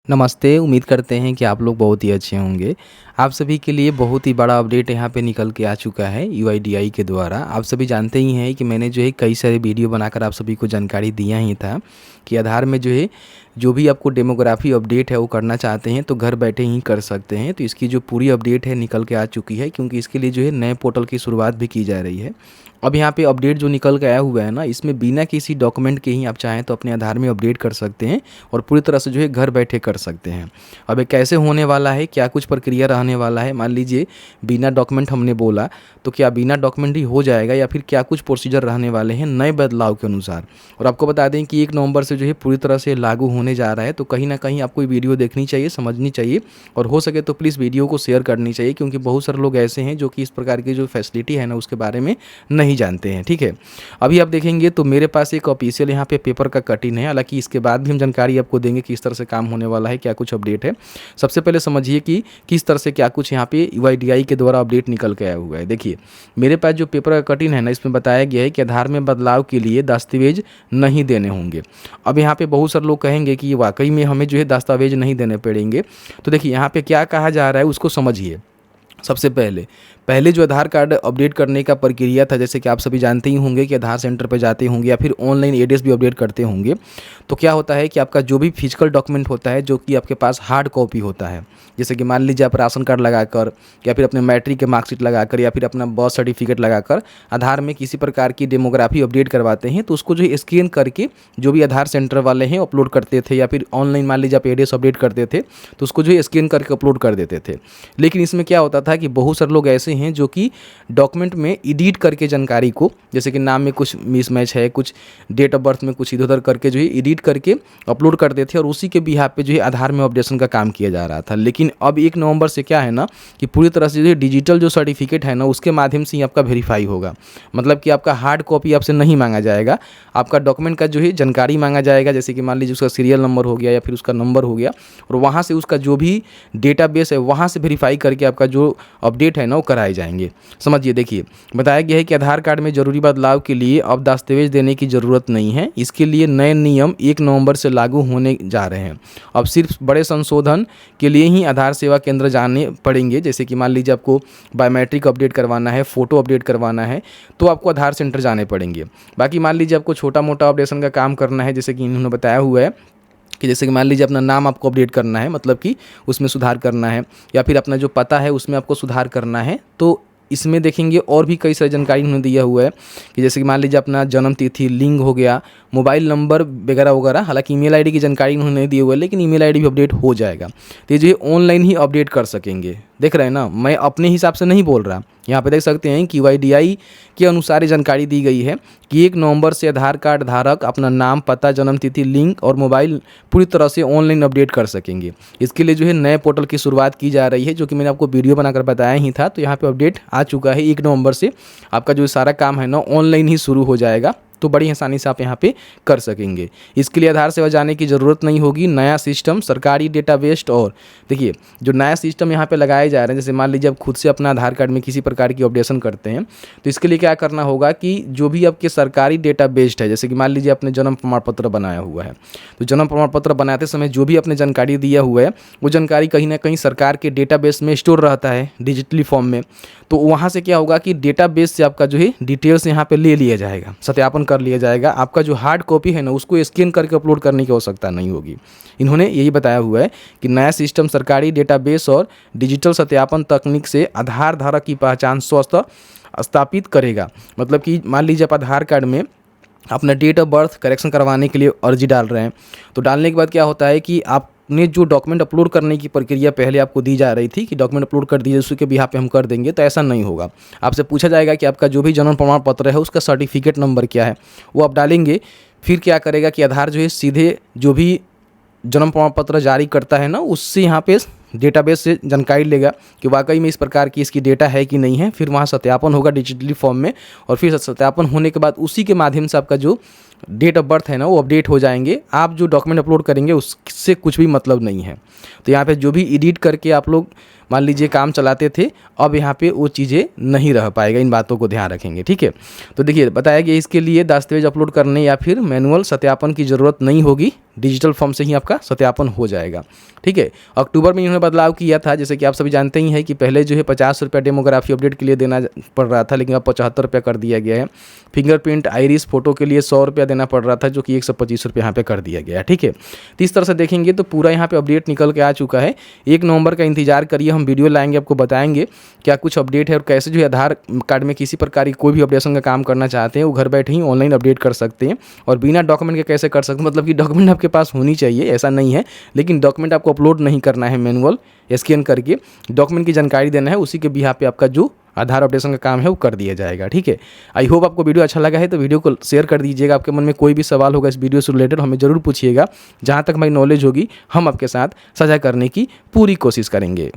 नमस्ते, उम्मीद करते हैं कि आप लोग बहुत ही अच्छे होंगे। आप सभी के लिए बहुत ही बड़ा अपडेट यहाँ पे निकल के आ चुका है यूआईडीआई के द्वारा। आप सभी जानते ही हैं कि मैंने जो है कई सारे वीडियो बनाकर आप सभी को जानकारी दिया ही था कि आधार में जो है जो भी आपको डेमोग्राफी अपडेट है वो करना चाहते हैं तो घर बैठे ही कर सकते हैं। तो इसकी जो पूरी अपडेट है निकल के आ चुकी है, क्योंकि इसके लिए जो है नए पोर्टल की शुरुआत भी की जा रही है। अब यहाँ पे अपडेट जो निकल के आया हुआ है ना, इसमें बिना किसी डॉक्यूमेंट के ही आप चाहें तो अपने आधार में अपडेट कर सकते हैं और पूरी तरह से जो है घर बैठे कर सकते हैं। अब ये कैसे होने वाला है, क्या कुछ प्रक्रिया रहने वाला है, मान लीजिए बिना डॉक्यूमेंट हमने बोला तो क्या बिना डॉक्यूमेंट ही हो जाएगा या फिर क्या कुछ प्रोसीजर रहने वाले हैं नए बदलाव के अनुसार। और आपको बता दें कि 1 नवंबर से जो है पूरी तरह से लागू होने जा रहा है, तो कहीं ना कहीं आपको ये वीडियो देखनी चाहिए, समझनी चाहिए और हो सके तो प्लीज़ वीडियो को शेयर करनी चाहिए, क्योंकि बहुत सारे लोग ऐसे हैं जो कि इस प्रकार की जो फैसिलिटी है ना उसके बारे में नहीं जानते हैं। ठीक है, अभी आप देखेंगे तो मेरे पास एक ऑफिशियल यहाँ पे पेपर का कटिंग है, हालांकि इसके बाद भी हम जानकारी आपको देंगे कि किस तरह से काम होने वाला है, क्या कुछ अपडेट है। सबसे पहले समझिए कि किस तरह से क्या कुछ यहाँ पे यूआईडीआई के द्वारा अपडेट निकल के आया हुआ है। देखिए मेरे पास जो पेपर का कटिंग है ना, इसमें बताया गया है कि आधार में बदलाव के लिए दस्तावेज नहीं देने होंगे। अब यहाँ पे बहुत सारे लोग कहेंगे कि वाकई में हमें जो है दस्तावेज नहीं देने पड़ेंगे। तो देखिए यहाँ पे क्या कहा जा रहा है उसको समझिए। सबसे पहले जो आधार कार्ड अपडेट करने का प्रक्रिया था, जैसे कि आप सभी जानते ही होंगे कि आधार सेंटर पर जाते होंगे या फिर ऑनलाइन एड्रेस भी अपडेट करते होंगे, तो क्या होता है कि आपका जो भी फिजिकल डॉक्यूमेंट होता है जो कि आपके पास हार्ड कॉपी होता है, जैसे कि मान लीजिए आप राशन कार्ड लगाकर या फिर अपने मैट्रिक के मार्कशीट लगाकर या फिर अपना बर्थ सर्टिफिकेट लगाकर आधार में किसी प्रकार की डेमोग्राफी अपडेट करवाते हैं, तो उसको जो है स्कैन करके जो भी आधार सेंटर वाले हैं अपलोड करते थे, या फिर ऑनलाइन मान लीजिए आप एड्रेस अपडेट करते थे तो उसको जो है स्कैन करके अपलोड कर देते थे। लेकिन इसमें क्या होता था कि बहुत सारे लोग ऐसे हैं जो कि डॉक्यूमेंट में एडिट करके जानकारी को, जैसे कि नाम में कुछ मिसमैच है, कुछ डेट ऑफ बर्थ में कुछ इधर उधर करके जो है एडिट करके अपलोड करते थे और उसी के बिहाफ पे जो है आधार में अपडेशन का काम किया जा रहा था। लेकिन अब 1 नवंबर से क्या है ना कि पूरी तरह से जो डिजिटल जो सर्टिफिकेट है ना उसके माध्यम से ही आपका वेरीफाई होगा। मतलब कि आपका हार्ड कॉपी आपसे नहीं मांगा जाएगा, आपका डॉक्यूमेंट का जो है जानकारी मांगा जाएगा, जैसे कि मान लीजिए उसका सीरियल नंबर हो गया या फिर उसका नंबर हो गया, और वहाँ से उसका जो भी डेटाबेस है वहाँ से वेरीफाई करके आपका जो अपडेट है ना वो कराए जाएंगे। समझिए, देखिए बताया गया है कि आधार कार्ड में जरूरी बदलाव के लिए अब दस्तावेज देने की ज़रूरत नहीं है। इसके लिए नए नियम 1 नवंबर से लागू होने जा रहे हैं। अब सिर्फ बड़े संशोधन के लिए ही आधार सेवा केंद्र जाने पड़ेंगे, जैसे कि मान लीजिए आपको बायोमेट्रिक अपडेट करवाना है, फ़ोटो अपडेट करवाना है, तो आपको आधार सेंटर जाने पड़ेंगे। बाकी मान लीजिए आपको छोटा मोटा अपडेशन का काम करना है, जैसे कि इन्होंने बताया हुआ है कि जैसे कि मान लीजिए अपना नाम आपको अपडेट करना है, मतलब कि उसमें सुधार करना है, या फिर अपना जो पता है उसमें आपको सुधार करना है, तो इसमें देखेंगे और भी कई सारी जानकारी उन्होंने दिया हुआ है कि जैसे कि मान लीजिए अपना जन्म तिथि, लिंग हो गया, मोबाइल नंबर वगैरह वगैरह। हालांकि ईमेल आईडी की जानकारी उन्होंने नहीं दी हुआ है, लेकिन ईमेल आईडी भी अपडेट हो जाएगा। तो ये जो है ऑनलाइन ही अपडेट कर सकेंगे। देख रहे हैं ना, मैं अपने हिसाब से नहीं बोल रहा, यहाँ पे देख सकते हैं कि यूआईडीआई के अनुसार जानकारी दी गई है कि 1 नवंबर से आधार कार्ड धारक अपना नाम, पता, जन्म तिथि, लिंग और मोबाइल पूरी तरह से ऑनलाइन अपडेट कर सकेंगे। इसके लिए जो है नए पोर्टल की शुरुआत की जा रही है, जो कि मैंने आपको वीडियो बनाकर बताया ही था। तो यहाँ पे अपडेट आ चुका है, 1 नवंबर से आपका जो सारा काम है ना ऑनलाइन ही शुरू हो जाएगा, तो बड़ी आसानी से आप यहाँ पे कर सकेंगे। इसके लिए आधार सेवा जाने की ज़रूरत नहीं होगी। नया सिस्टम, सरकारी डेटाबेस, और देखिए जो नया सिस्टम यहाँ पे लगाए जा रहे हैं, जैसे मान लीजिए आप खुद से अपना आधार कार्ड में किसी प्रकार की अपडेशन करते हैं, तो इसके लिए क्या करना होगा कि जो भी आपके सरकारी डेटाबेस है, जैसे कि मान लीजिए आपने जन्म प्रमाण पत्र बनाया हुआ है, तो जन्म प्रमाण पत्र बनाते समय जो भी आपने जानकारी दिया हुआ है वो जानकारी कहीं ना कहीं सरकार के डेटाबेस में स्टोर रहता है डिजिटली फॉर्म में। तो वहाँ से क्या होगा कि डेटाबेस से आपका जो है डिटेल्स यहाँ पे ले लिया जाएगा, सत्यापन कर लिया जाएगा। आपका जो हार्ड कॉपी है ना उसको स्कैन करके अपलोड करने की आवश्यकता नहीं होगी। इन्होंने यही बताया हुआ है कि नया सिस्टम सरकारी डेटाबेस और डिजिटल सत्यापन तकनीक से आधार धारक की पहचान स्वतः स्थापित करेगा। मतलब कि मान लीजिए आप आधार कार्ड में अपना डेट ऑफ बर्थ करेक्शन करवाने के लिए अर्जी डाल रहे हैं, तो डालने के बाद क्या होता है कि आपने जो डॉक्यूमेंट अपलोड करने की प्रक्रिया पहले आपको दी जा रही थी कि डॉक्यूमेंट अपलोड कर दीजिए, उसके बिहाफ पे हम कर देंगे, तो ऐसा नहीं होगा। आपसे पूछा जाएगा कि आपका जो भी जन्म प्रमाण पत्र है उसका सर्टिफिकेट नंबर क्या है, वो आप डालेंगे। फिर क्या करेगा कि आधार जो है सीधे जो भी जन्म प्रमाण पत्र जारी करता है ना उससे यहाँ पे डेटाबेस से जानकारी लेगा कि वाकई में इस प्रकार की इसकी डेटा है कि नहीं है। फिर वहाँ सत्यापन होगा डिजिटली फॉर्म में, और फिर सत्यापन होने के बाद उसी के माध्यम से आपका जो डेट ऑफ बर्थ है ना वो अपडेट हो जाएंगे। आप जो डॉक्यूमेंट अपलोड करेंगे उससे कुछ भी मतलब नहीं है। तो यहाँ पे जो भी एडिट करके आप लोग मान लीजिए काम चलाते थे, अब यहाँ पे वो चीज़ें नहीं रह पाएगा। इन बातों को ध्यान रखेंगे, ठीक है। तो देखिए बताया गया इसके लिए दस्तावेज अपलोड करने या फिर मैनुअल सत्यापन की ज़रूरत नहीं होगी। डिजिटल फॉर्म से ही आपका सत्यापन हो जाएगा। ठीक है, अक्टूबर में इन्होंने बदलाव किया था, जैसे कि आप सभी जानते ही हैं कि पहले जो है 50 रुपया डेमोग्राफी अपडेट के लिए देना पड़ रहा था, लेकिन अब 75 रुपया कर दिया गया है। फिंगरप्रिंट आइरिस फोटो के लिए 100 रुपया देना पड़ रहा था, जो कि 125 रुपये यहाँ पे कर दिया गया है। ठीक है, तो इस तरह से देखेंगे तो पूरा यहाँ पे अपडेट निकल के आ चुका है। 1 नवंबर का इंतजार करिए, हम वीडियो लाएंगे, आपको बताएंगे क्या कुछ अपडेट है और कैसे जो है आधार कार्ड में किसी प्रकार की कोई भी अपडेशन का काम करना चाहते हैं वो घर बैठे ही ऑनलाइन अपडेट कर सकते हैं। और बिना डॉक्यूमेंट के कैसे कर सकते हैं, मतलब कि डॉक्यूमेंट आपके पास होनी चाहिए, ऐसा नहीं है, लेकिन डॉक्यूमेंट आपको अपलोड नहीं करना है, मैनुअल स्कैन करके डॉक्यूमेंट की जानकारी देना है, उसी के बिहाफ पे आपका जो आधार अपडेशन का काम है वो कर दिया जाएगा। ठीक है, आई होप आपको वीडियो अच्छा लगा है तो वीडियो को शेयर कर दीजिएगा। आपके मन में कोई भी सवाल होगा इस वीडियो से रिलेटेड हमें ज़रूर पूछिएगा, जहाँ तक हमारी नॉलेज होगी हम आपके साथ साझा करने की पूरी कोशिश करेंगे।